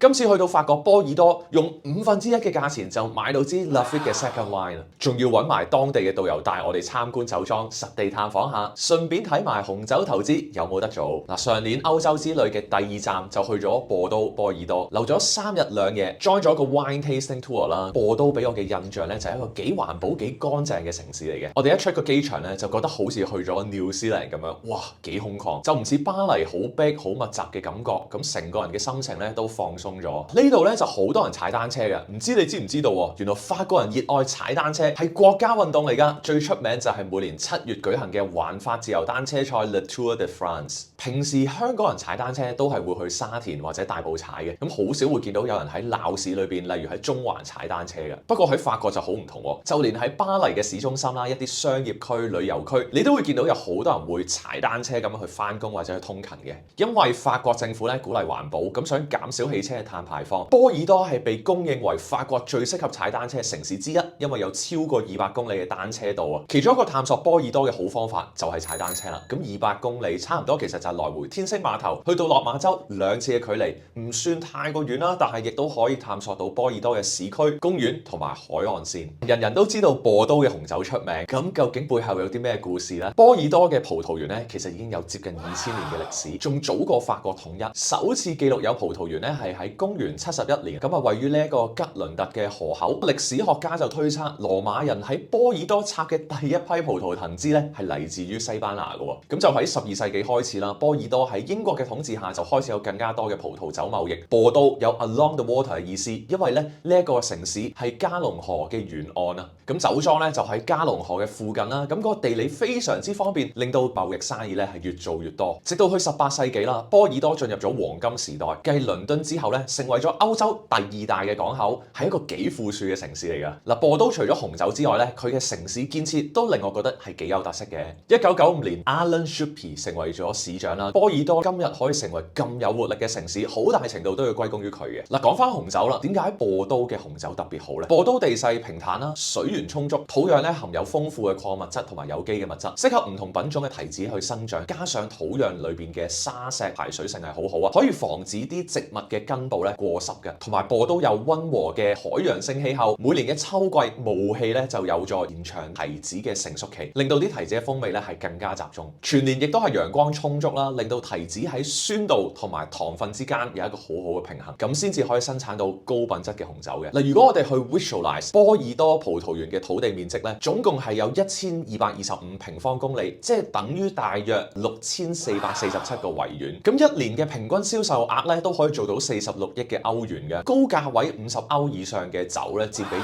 今次去到法國波爾多，用1/5嘅價錢就買到支 Lafite 嘅 Second Wine， 仲要揾埋當地嘅導遊帶我哋參觀酒莊，實地探訪下，順便睇埋紅酒投資有冇得做。上年歐洲之旅嘅第2站就去咗波爾多，留咗3日2夜 ，join 咗個 wine tasting tour 啦。波爾多俾我嘅印象咧就係一個幾環保、幾乾淨嘅城市嚟嘅。我哋一出個機場咧就覺得好似去咗 New Zealand 咁樣，哇，幾空曠，就唔似巴黎好逼、好密集嘅感覺，咁成個人嘅心情咧都放鬆咗。呢度咧就好多人踩單車嘅，唔知你知唔知道喎？原來法國人熱愛踩單車係國家運動嚟㗎，最出名就係每年7月舉行嘅環法自由單車賽 Le Tour de France。平時香港人踩單車都係會去沙田或者大埔踩嘅，咁好少會見到有人喺鬧市裏邊，例如喺中環踩單車嘅。不過喺法國就好唔同喎，就連喺巴黎嘅市中心啦，一啲商業區、旅遊區，你都會見到有好多人會踩單車咁樣去返工或者去通勤嘅。因為法國政府咧鼓勵環保，咁想減少汽車嘅碳排放。波爾多係被公認為法國最適合踩單車城市之一，因為有超過200公里嘅單車道啊。其中一個探索波爾多嘅好方法就係踩單車啦。咁200公里差唔多其實就係來回天星碼頭去到落馬洲2次嘅距離，唔算太過遠啦，但係亦都可以探索到波爾多嘅市區、公園同埋海岸線。人人都知道波爾多嘅紅酒出名，咁究竟背後有啲咩故事呢？波爾多嘅葡萄園咧，其實已經有接近2000年嘅歷史，仲早過法國統一。首次記錄有葡萄園咧係喺公元71年，咁啊位於呢一個吉倫特嘅河口。歷史學家就推測，羅馬人喺波爾多插嘅第一批葡萄藤枝咧係嚟自於西班牙嘅喎。咁就喺12世紀開始啦，波爾多喺英國嘅統治下就開始有更加多嘅葡萄酒貿易。波都有 along the water 嘅意思，因為咧呢一個城市係加龍河嘅沿岸啊。咁酒莊咧就喺加龍河嘅附近啦，咁嗰個地理非常之方便，令到貿易生意咧係越做越多。直到去18世紀啦，波爾多進入咗黃金時代，繼倫敦之後咧成為咗歐洲第2大嘅港口，係一個幾富庶嘅城市嚟㗎。波都除咗紅酒之外咧，佢嘅城市建設都令我覺得係幾有特色嘅。1995年 Alain Juppé 成為咗市長啦，波爾多今日可以成為咁有活力嘅城市，好大程度都要歸功於佢嘅。講翻紅酒啦，點解波都嘅紅酒特別好呢？波都地勢平坦啦，水源充足，土壤咧含有豐富嘅礦物質同埋有機嘅物質，適合唔同品種嘅提子去生長。加上土壤裏邊嘅沙石排水性係好好啊，可以防止啲植物嘅根部咧過濕嘅。同埋波都有溫和嘅海洋性氣候，每年嘅秋季霧氣咧就有助延長提子嘅成熟期，令到啲提子嘅風味咧係更加集中。全年亦都係陽光充足啦，令到提子喺酸度同埋糖分之間有一個好好嘅平衡，咁先至可以生產到高品質嘅紅酒嘅。嗱，如果我哋去 visualize 波爾多葡萄園嘅土地面積咧，總共係有1225平方公里，即係等於大約6447個維園。咁一年嘅平均銷售額咧都可以做到46億嘅歐元嘅，高價位50歐以上嘅酒咧佔比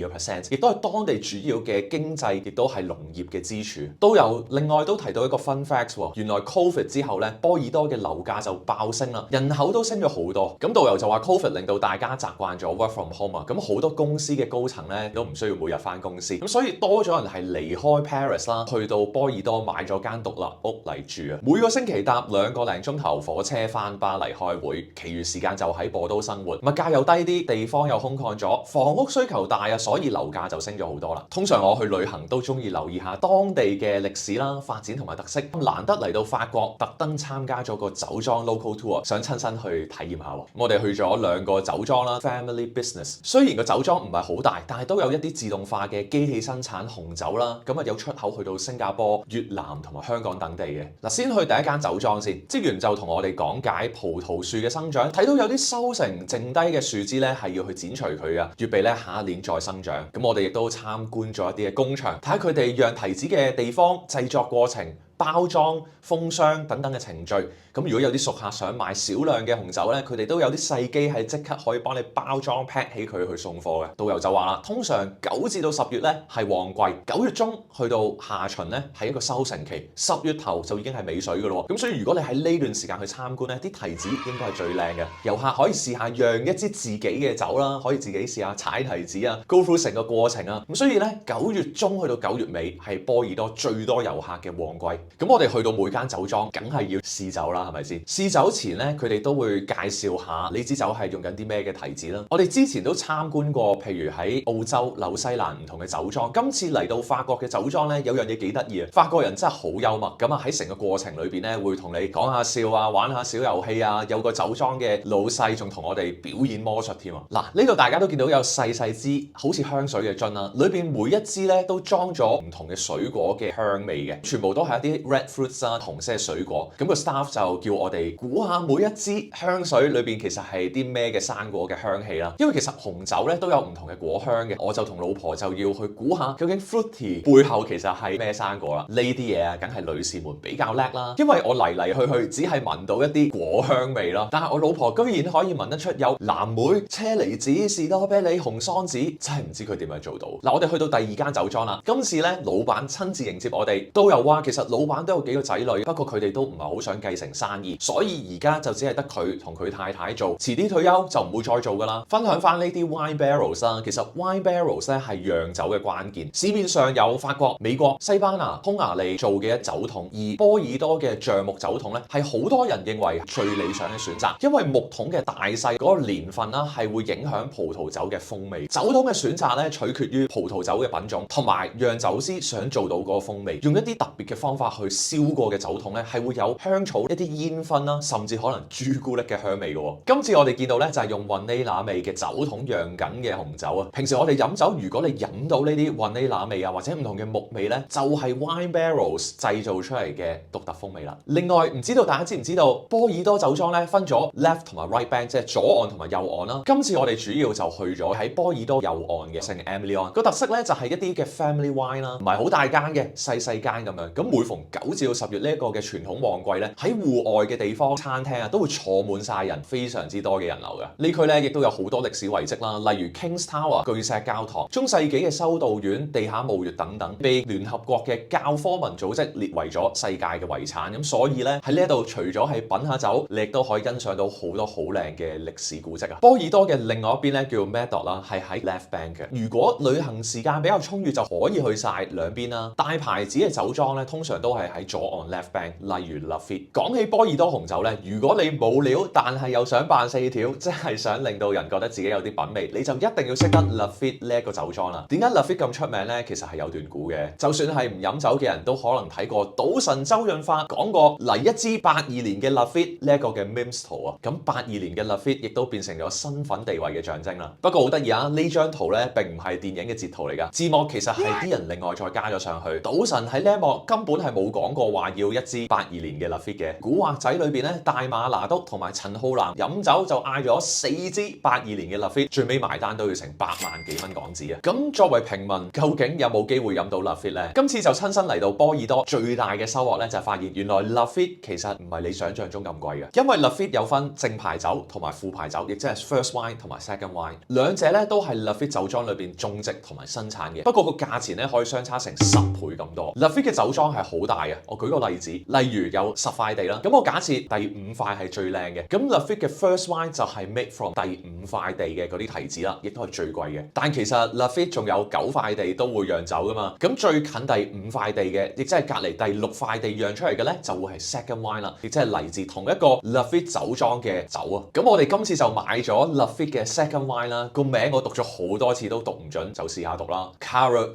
22%，亦都係當地主要嘅經濟，亦都係農業嘅支柱。都有另外都提到一個 fun fact 喎，原來 Covid 之後咧，波爾多嘅樓價就爆升啦，人口都升咗好多。咁導遊就話 Covid 令到大家習慣咗 work from home 啊，咁好多公司嘅高層咧都唔需要每日返公司，咁所以多咗人係離開 Paris 啦，去到波爾多買咗間獨立屋嚟住啊。每個星期搭2個零鐘頭火車返巴黎開會，其餘時間就喺波都生活。物價又低啲，地方又空曠咗，房屋需求大啊，所以樓價就升咗好多啦。通常我去旅行都中意留意下當地嘅歷史啦、發展同埋特色。難得嚟到法國，特登參加咗個酒莊 local tour，想親身去體驗下。我哋去咗2個酒莊啦 ，Family Business。雖然個酒莊唔係好大，但係都有一啲自動化嘅機器生產紅酒啦。咁啊有出口去到新加坡、越南同埋香港等地嘅。嗱，先去第一間酒莊先。職員就同我哋講解葡萄樹嘅生長，睇到有啲收成剩低嘅樹枝咧係要去剪除佢噶，預備咧下一年再生長。咁我哋亦都參觀咗一啲嘅工場，睇下佢哋釀提子嘅地方、製作過程、包裝、封箱等等嘅程序。咁如果有啲熟客想買少量嘅紅酒咧，佢哋都有啲細機係即刻可以幫你包裝 pack 起佢去送貨嘅。導遊就話啦，通常9至到10月咧係旺季，9月中去到下旬咧係一個收成期，10月頭就已經係尾水噶咯。咁所以如果你喺呢段時間去參觀咧，啲提子應該係最靚嘅。遊客可以試下釀一支自己嘅酒啦，可以自己試下踩提子啊 ，go through 成個過程啊。咁所以咧9月中去到9月尾係波爾多最多遊客嘅旺季。咁我哋去到每間酒莊，梗係要試酒啦，係咪先？試酒前咧，佢哋都會介紹下呢支酒係用緊啲咩嘅提子啦。我哋之前都參觀過，譬如喺澳洲、紐西蘭唔同嘅酒莊。今次嚟到法國嘅酒莊咧，有樣嘢幾得意啊！法國人真係好幽默，咁啊喺成個過程裏邊咧，會同你講下笑啊，玩下小遊戲啊。有個酒莊嘅老細仲同我哋表演魔術添啊！嗱，呢度大家都見到有細細支好似香水嘅樽啦，裏邊每一支咧都裝咗唔同嘅水果嘅香味嘅，全部都係一啲 red fruits 啊，紅色嘅水果。咁個 staff 就叫我哋估下每一支香水裏邊其實係啲咩嘅生果嘅香氣啦。因為其實紅酒咧都有唔同嘅果香嘅，我就同老婆就要去估下究竟 fruity 背後其實係咩生果啦。呢啲嘢啊，梗係女士們比較叻啦，因為我嚟嚟去去只係聞到一啲果香味啦，但係我老婆居然可以聞得出有藍莓、車厘子、士多啤梨、紅桑子，真係唔知佢點樣做到。嗱，我哋去到第二間酒莊啦，今次咧老闆親自迎接我哋，都有話其實老闆都有幾個仔女，不過佢哋都唔係好想繼承生意，所以而家就只係得佢同佢太太做，遲啲退休就唔會再做噶啦。分享翻呢啲 wine barrels 啦，其實 wine barrels 咧係釀酒嘅關鍵，市面上有法國、美國、西班牙、匈牙利做嘅酒桶，而波爾多嘅橡木酒桶咧係好多人認為最理想嘅選擇，因為木桶嘅大細嗰個年份啦係會影響葡萄酒嘅風味。酒桶嘅選擇咧取決於葡萄酒嘅品種同埋釀酒師想做到嗰個風味，用一啲特別嘅方法去燒過嘅酒桶咧係會有香草、一啲煙燻啦，甚至可能朱古力嘅香味嘅。今次我哋見到咧就係用雲呢拿味嘅酒桶釀緊嘅紅酒啊。平時我哋飲酒，如果你飲到呢啲雲呢拿味啊或者唔同嘅木味咧，就係 wine barrels 製造出嚟嘅獨特風味啦。另外唔知道大家知唔知道波爾多酒莊咧分咗 left 同埋 right bank， 即係左岸同埋右岸啦。今次我哋主要就去咗喺波爾多右岸嘅聖 Emilion， 個特色咧就係一啲嘅 family wine 啦，唔係好大間嘅，細細間咁樣。咁每逢9至到10月呢一個嘅傳統旺季咧，喺戶外嘅地方餐廳啊都會坐滿晒人，非常之多嘅人流嘅。呢區咧亦都有好多歷史遺跡啦，例如 King's Tower 巨石教堂、中世紀嘅修道院、地下墓穴等等，被聯合國嘅教科文組織列為咗世界嘅遺產。咁所以咧喺呢一度除咗係品下酒，你亦都可以欣賞到好多好靚嘅歷史古蹟啊。波爾多嘅另外一邊咧叫 Medoc 啦，係喺 left bank 嘅。如果旅行時間比較充裕，就可以去晒兩邊啦。大牌子嘅酒莊咧，通常都係喺左岸 left bank， 例如 Lafite。講起波爾多紅酒咧，如果你冇料，但係又想扮四條，即係想令到人覺得自己有啲品味，你就一定要識得 Lafite 呢一個酒莊啦。點解 Lafite 咁出名咧？其實係有段故嘅。就算係唔飲酒嘅人都可能睇過賭神周潤發講過嚟一支82年嘅 Lafite 呢一個嘅 memes 圖啊。咁82年嘅 Lafite 亦都變成咗身份地位嘅象徵啦。不過好得意啊，呢張圖咧並唔係電影嘅截圖嚟㗎，字幕其實係啲人另外再加咗上去。賭神喺呢一幕根本係冇講過話要一支82年嘅 Lafite 嘅。古惑仔裏邊咧，大馬拿督同埋陳浩南飲酒就嗌咗4支82年嘅 Lafite，最尾埋單都要成8萬幾蚊港紙啊！咁作為平民，究竟有冇機會飲到 Lafite 咧？今次就親身嚟到波爾多，最大嘅收穫咧就係發現原來 Lafite 其實唔係你想象中咁貴嘅，因為 Lafite 有分正牌酒同埋副牌酒，亦即係 first wine 同埋 second wine， 兩者咧都係 Lafite 酒莊裏邊種植同埋生產嘅。不過個價錢咧可以相差成10倍咁多。Lafite 嘅酒莊係好大嘅，我舉個例子，例如有10塊地啦，咁我假設第5塊係最靚嘅，咁 Lafite 嘅 first wine 就係 made from 第5塊地嘅嗰啲提子啦，亦都係最貴嘅。但其實 Lafite 仲有9塊地都會釀酒噶嘛，咁最近第5塊地嘅，亦即係隔離第6塊地釀出嚟嘅咧，就會係 second wine 啦，亦即係嚟自同一個 Lafite 酒莊嘅酒啊。咁我哋今次就買咗 Lafite 嘅 second wine 啦，個名我讀咗好多次都讀唔準，就試下讀啦 Caro。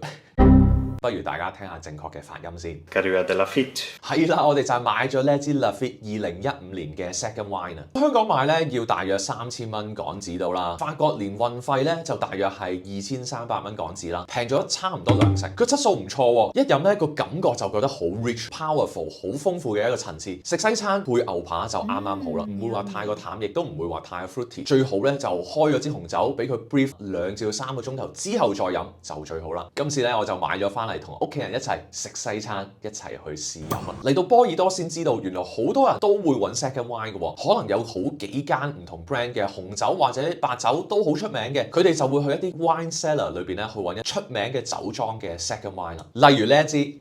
不如大家聽下正確嘅發音先。Carrera de Lafite。係啦，我哋就係買咗呢一支 Lafite 2015年嘅 second wine 啊。香港買咧要大約3000蚊港紙到啦，法國連運費咧就大約係2300蚊港紙啦，平咗差唔多2成。個質素唔錯喎，一飲咧個感覺就覺得好 rich、powerful、好豐富嘅一個層次。食西餐配牛扒就啱啱好啦，唔會話太過淡，亦都唔會話太 fruity。最好咧就開咗支紅酒俾佢 brief 2至3個鐘頭之後再飲就最好啦。今次咧我就買咗翻嚟同屋企人一齊食西餐，一齊去試飲啊！嚟到波爾多先知道，原來好多人都會揾 second wine 嘅喎，可能有好幾間唔同 brand 嘅紅酒或者白酒都好出名嘅，佢哋就會去一啲 wine cellar 裏邊咧去揾一出名嘅酒莊嘅 second wine 啦。例如呢一支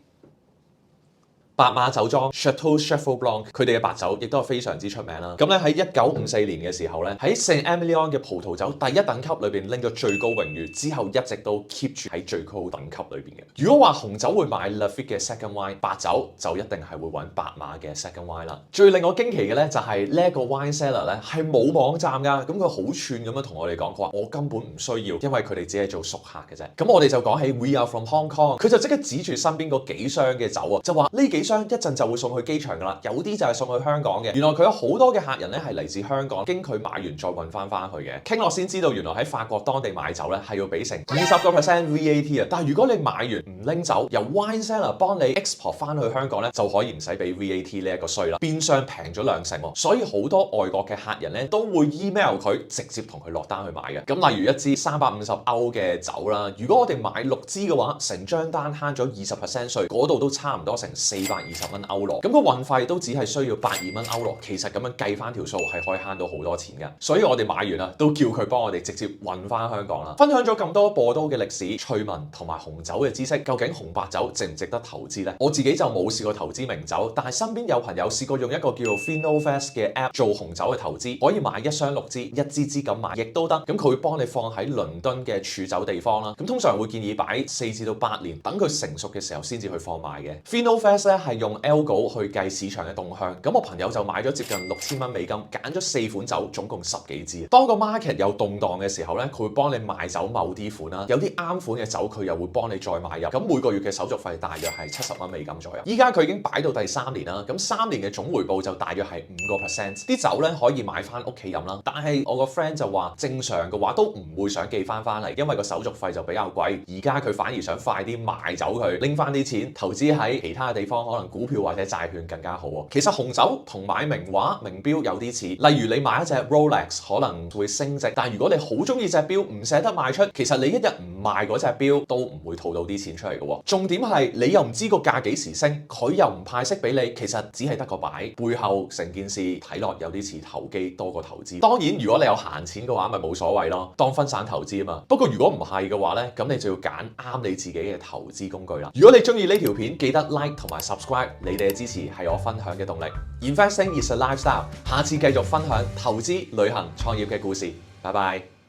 白馬酒莊 Chateau Cheval Blanc 佢哋嘅白酒亦都係非常之出名啦。咁咧喺1954年嘅時候咧，喺 Saint-Emilion 嘅葡萄酒第一等級裏邊拎咗最高榮譽，之後一直都 keep 住喺最高等級裏邊嘅。如果話紅酒會買 Lafite 嘅 Second Wine， 白酒就一定係會揾白馬嘅 Second Wine 啦。最令我驚奇嘅咧就係呢一個 wine seller 咧係冇網站㗎，咁佢好串咁樣同我哋講，佢話我根本唔需要，因為佢哋只係做熟客嘅啫。咁我哋就講起 We are from Hong Kong， 佢就即刻指住身邊嗰幾箱嘅酒啊，就話呢幾箱一陣就會送去機場㗎啦，有啲就係送去香港嘅。原來佢有好多嘅客人咧係嚟自香港，經佢買完再運翻去嘅。傾落先知道，原來喺法國當地買酒咧係要俾成20% VAT 啊。但係如果你買完唔拎走，由 wine seller 幫你 export 翻去香港咧，就可以唔使俾 VAT 呢一個稅啦，變相平咗2成喎。所以好多外國嘅客人咧都會 email 佢，直接同佢落單去買嘅。咁例如一支350歐嘅酒啦，如果我哋買6支嘅話，成張單慳咗20% 稅，嗰度都差唔多成420蚊歐羅。咁個運費都只係需要82蚊歐羅，其實咁樣計翻條數係可以慳到好多錢㗎。所以我哋買完啦，都叫佢幫我哋直接運翻香港啦。分享咗咁多波多嘅歷史趣聞同埋紅酒嘅知識，究竟紅白酒值唔值得投資呢？我自己就冇試過投資名酒，但係身邊有朋友試過用一個叫做 Finovest 嘅 app 做紅酒嘅投資，可以買一箱6支，一支支咁買亦都得。咁佢會幫你放喺倫敦嘅儲酒地方啦。咁通常會建議擺4至到8年，等佢成熟嘅時候先至去放賣嘅。Finovest 咧係用 algo 去計市場嘅動向。咁我朋友就買咗接近6000蚊美金，揀咗4款酒，總共10幾支。當個 market 有動盪嘅時候咧，佢會幫你賣走某啲款啦，有啲啱款嘅酒佢又會幫你再買入。咁每個月嘅手續費大約係70蚊美金左右。依家佢已經擺到第3年啦，咁3年嘅總回報就大約係5%。啲酒咧可以買翻屋企飲啦，但係我個 friend 就話正常嘅話都唔會想寄翻嚟，因為個手續費就比較貴。而家佢反而想快啲賣走佢，拎翻啲錢投資喺其他嘅地方，可能股票或者債券更加好喎。其實紅酒同買名畫名錶有啲似，例如你買一隻 Rolex 可能會升值，但係如果你好中意隻錶唔捨得賣出，其實你一日唔賣嗰隻錶都唔會套到啲錢出嚟嘅喎。重點係你又唔知個價幾時升，佢又唔派息俾你，其實只係得個擺，背後成件事睇落有啲似投機多過投資。當然如果你有閒錢嘅話，咪冇所謂咯，當分散投資啊嘛。不過如果唔係嘅話咧，咁你就要揀啱你自己嘅投資工具啦。如果你中意呢條片，記得 like 同埋 subscribe， 你哋嘅支持係我分享嘅動力。Investing is a lifestyle， 下次繼續分享投資、旅行、創業嘅故事。拜拜。